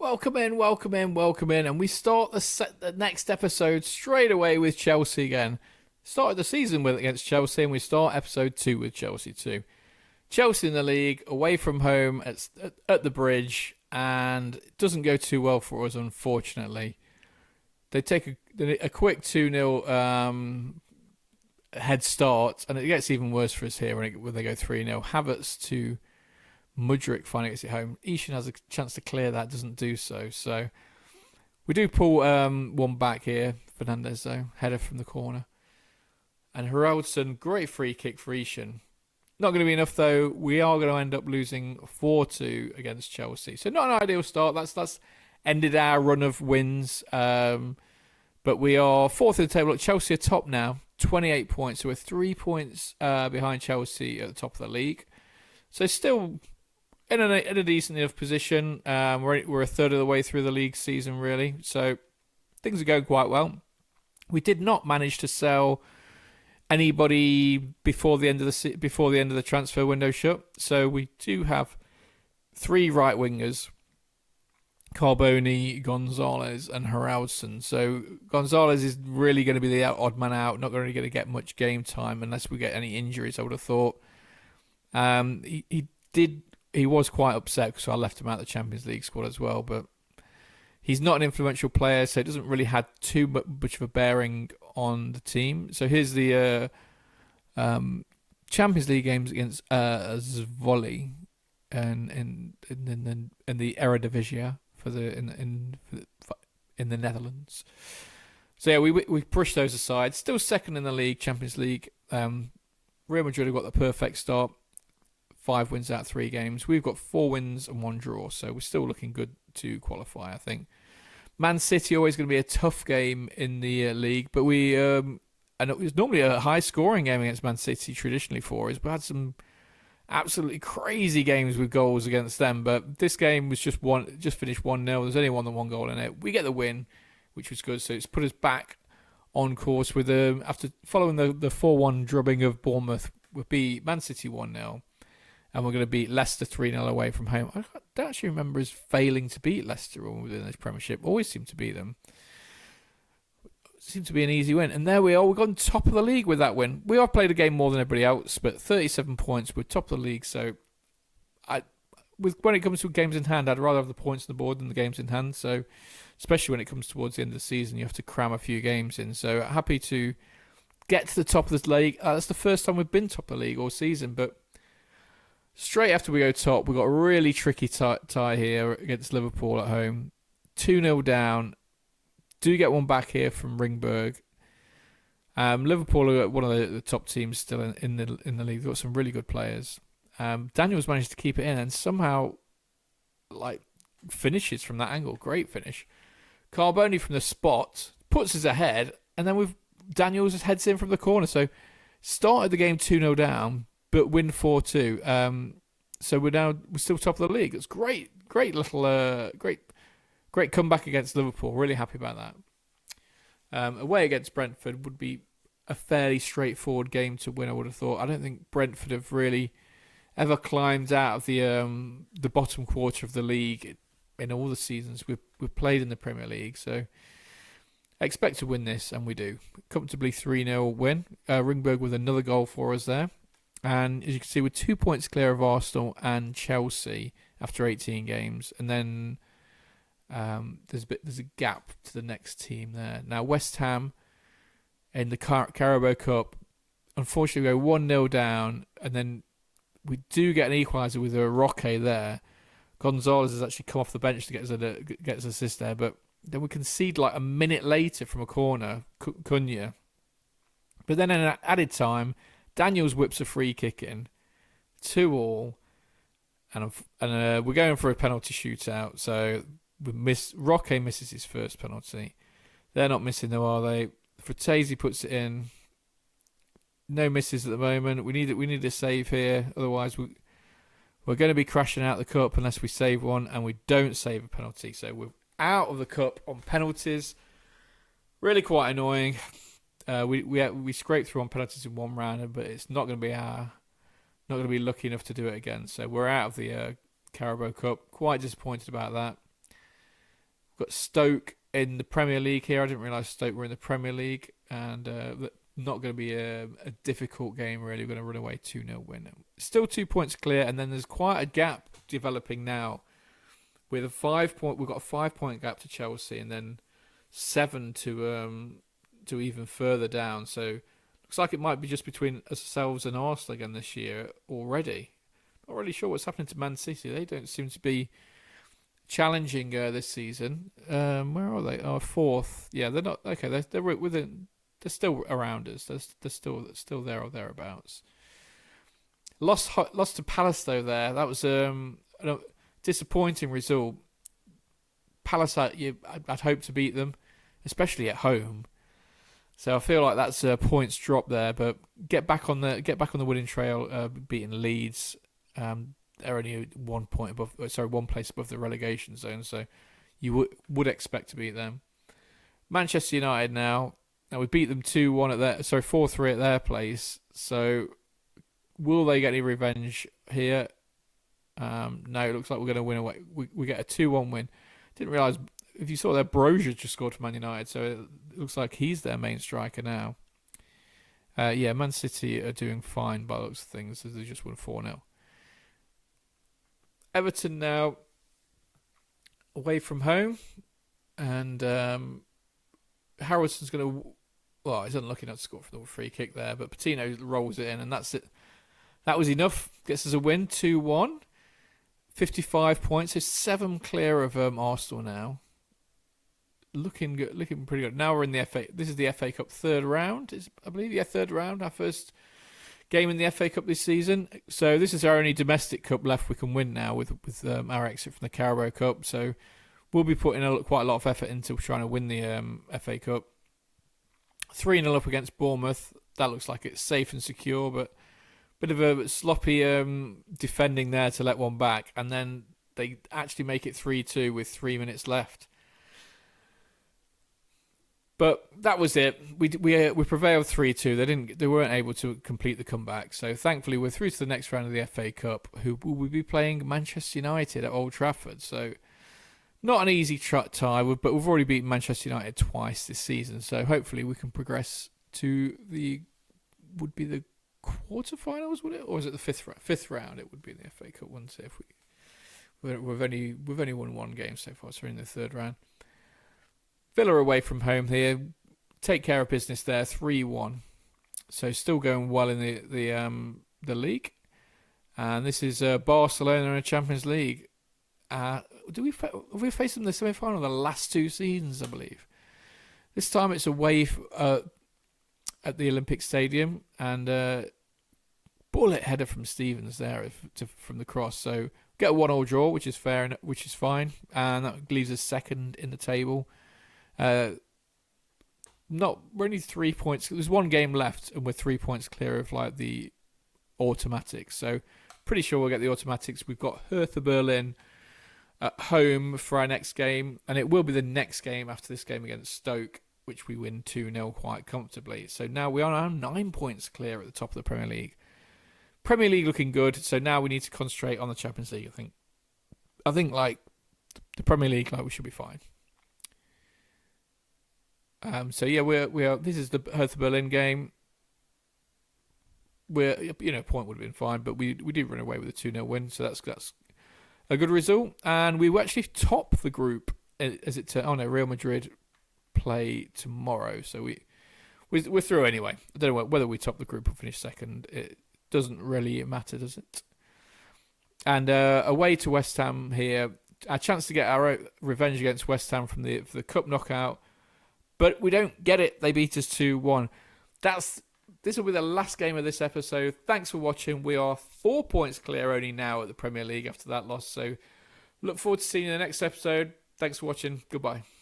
Welcome in. And we start the next episode straight away with Chelsea again. Started the season against Chelsea, and we start episode 2 with Chelsea too. Chelsea in the league, away from home at the Bridge, and it doesn't go too well for us, unfortunately. They take a quick 2-0 head start, and it gets even worse for us here when they go 3-0. Havertz to Mudryk finally gets it home. Ishan has a chance to clear that, doesn't do so. So we do pull one back here. Fernandez, though, header from the corner. And Wealdstone, great free kick for Ishan. Not going to be enough, though. We are going to end up losing 4-2 against Chelsea. So not an ideal start. That's ended our run of wins. But we are fourth in the table. Look, Chelsea are top now, 28 points. So we're 3 points behind Chelsea at the top of the league. So still in a decent enough position. We're a third of the way through the league season, really. So things are going quite well. We did not manage to sell anybody before the end of the transfer window shut. So we do have 3 right wingers: Carboni, Gonzalez, and Wealdstone. So Gonzalez is really going to be the odd man out, not really going to get much game time unless we get any injuries, I would have thought. He was quite upset because I left him out of the Champions League squad as well, but he's not an influential player, so it doesn't really have too much of a bearing on the team. So here's the Champions League games against Zwolle and in the Eredivisie in the Netherlands. So yeah, we pushed those aside. Still second in the league, Champions League. Real Madrid have got the perfect start. 5 wins out of 3 games. We've got 4 wins and 1 draw, so we're still looking good to qualify, I think. Man City always going to be a tough game in the league, but and it was normally a high-scoring game against Man City traditionally for us. We had some absolutely crazy games with goals against them, but this game was just finished 1-0. There's only more than 1 goal in it. We get the win, which was good, so it's put us back on course with after following the 4-1 drubbing of Bournemouth. We beat Man City 1-0. And we're going to beat Leicester 3-0 away from home. I don't actually remember us failing to beat Leicester within this Premiership. Always seem to beat them. Seemed to be an easy win. And there we are. We've gone top of the league with that win. We have played a game more than everybody else, but 37 points. We're top of the league. So when it comes to games in hand, I'd rather have the points on the board than the games in hand. So especially when it comes towards the end of the season, you have to cram a few games in. So happy to get to the top of this league. That's the first time we've been top of the league all season, but straight after we go top, we've got a really tricky tie here against Liverpool at home. 2-0 down. Do get one back here from Ringberg. Liverpool are one of the top teams still in the league. They've got some really good players. Daniels managed to keep it in and somehow finishes from that angle. Great finish. Carboni from the spot puts us ahead, and then Daniels just heads in from the corner. So started the game 2-0 down, but win 4-2. So we're still top of the league. It's great little great comeback against Liverpool. Really happy about that. Away against Brentford would be a fairly straightforward game to win, I would have thought. I don't think Brentford have really ever climbed out of the bottom quarter of the league in all the seasons we've played in the Premier League. So I expect to win this, and we do. Comfortably 3-0 win. Ringberg with another goal for us there. And as you can see, we're 2 points clear of Arsenal and Chelsea after 18 games. And then there's a gap to the next team there. Now, West Ham in the Carabao Cup, unfortunately, we go 1-0 down. And then we do get an equaliser with a Roque there. Gonzalez has actually come off the bench to get us an assist there. But then we concede a minute later from a corner, Cunha. But then in added time, Daniels whips a free kick in, 2-2, and we're going for a penalty shootout. So Roque misses his first penalty. They're not missing though, are they? Fratesi puts it in. No misses at the moment. We need a save here, otherwise we're going to be crashing out the cup unless we save one, and we don't save a penalty. So we're out of the cup on penalties. Really quite annoying. We scraped through on penalties in one round, but it's not going to be lucky enough to do it again. So we're out of the Carabao Cup. Quite disappointed about that. We've got Stoke in the Premier League here. I didn't realise Stoke were in the Premier League, and not going to be a difficult game, really. We're going to run away 2-0 win. Still 2 points clear, and then there's quite a gap developing now. With we've got a 5-point gap to Chelsea, and then 7 to even further down. So looks like it might be just between ourselves and Arsenal again this year already. Not really sure what's happening to Man City. They don't seem to be challenging this season. Where are they? Oh, 4th. Yeah, they're not okay. They're within. They're still around us. They're still there or thereabouts. Lost to Palace though. There, that was a disappointing result. Palace, I'd hope to beat them, especially at home. So I feel like that's a points drop there. But get back on the winning trail, beating Leeds. They're only 1 place above the relegation zone. So you would expect to beat them. Manchester United now. Now we beat them 2-1 at their 4-3 at their place. So will they get any revenge here? No, it looks like we're going to win away. We get a 2-1 win. Didn't realise, if you saw there, Brozier just scored for Man United, so it looks like he's their main striker now. Man City are doing fine by the looks of things, as they just won 4-0. Everton now away from home, and Harrison's going to. Well, he's unlucky not to score for the free kick there, but Patino rolls it in, and that's it. That was enough. Gets us a win, 2-1. 55 points, so 7 clear of Arsenal now. Looking good, looking pretty good. Now we're in the FA. This is the FA Cup third round, I believe. Yeah, third round. Our first game in the FA Cup this season. So this is our only domestic cup left we can win now with our exit from the Carabao Cup. So we'll be putting quite a lot of effort into trying to win the FA Cup. 3-0 up against Bournemouth. That looks like it's safe and secure, but bit of a sloppy defending there to let one back, and then they actually make it 3-2 with 3 minutes left. But that was it. We prevailed 3-2. They weren't able to complete the comeback. So thankfully we're through to the next round of the FA Cup, who will be playing Manchester United at Old Trafford. So not an easy tie, but we've already beaten Manchester United twice this season. So hopefully we can progress to the quarterfinals, would it, or is it the fifth round? It would be in the FA Cup, wouldn't it? If we've only won one game so far, so we're in the third round. Villa away from home here, take care of business there, 3-1. So still going well in the league, and this is Barcelona in the Champions League. Have we faced them in the semi-final the last 2 seasons, I believe. This time it's away at the Olympic Stadium, and bullet header from Stevens there from the cross. So get a 1-1 draw, which is fair, which is fine, and that leaves us second in the table. We're only 3 points. There's one game left, and we're 3 points clear of like the automatics. So pretty sure we'll get the automatics. We've got Hertha Berlin at home for our next game, and it will be the next game after this game against Stoke, which we win 2-0 quite comfortably. So now we are now 9 points clear at the top of the Premier League. Premier League looking good, so now we need to concentrate on the Champions League, I think like the Premier League, like we should be fine. So yeah, we are. This is the Hertha Berlin game. Point would have been fine, but we did run away with a 2-0 win, so that's a good result. And we actually top the group Real Madrid play tomorrow, so we're through anyway. I don't know whether we top the group or finish second. It doesn't really matter, does it? And away to West Ham here, our chance to get our revenge against West Ham for the cup knockout. But we don't get it. They beat us 2-1. This will be the last game of this episode. Thanks for watching. We are 4 points clear only now at the Premier League after that loss. So look forward to seeing you in the next episode. Thanks for watching. Goodbye.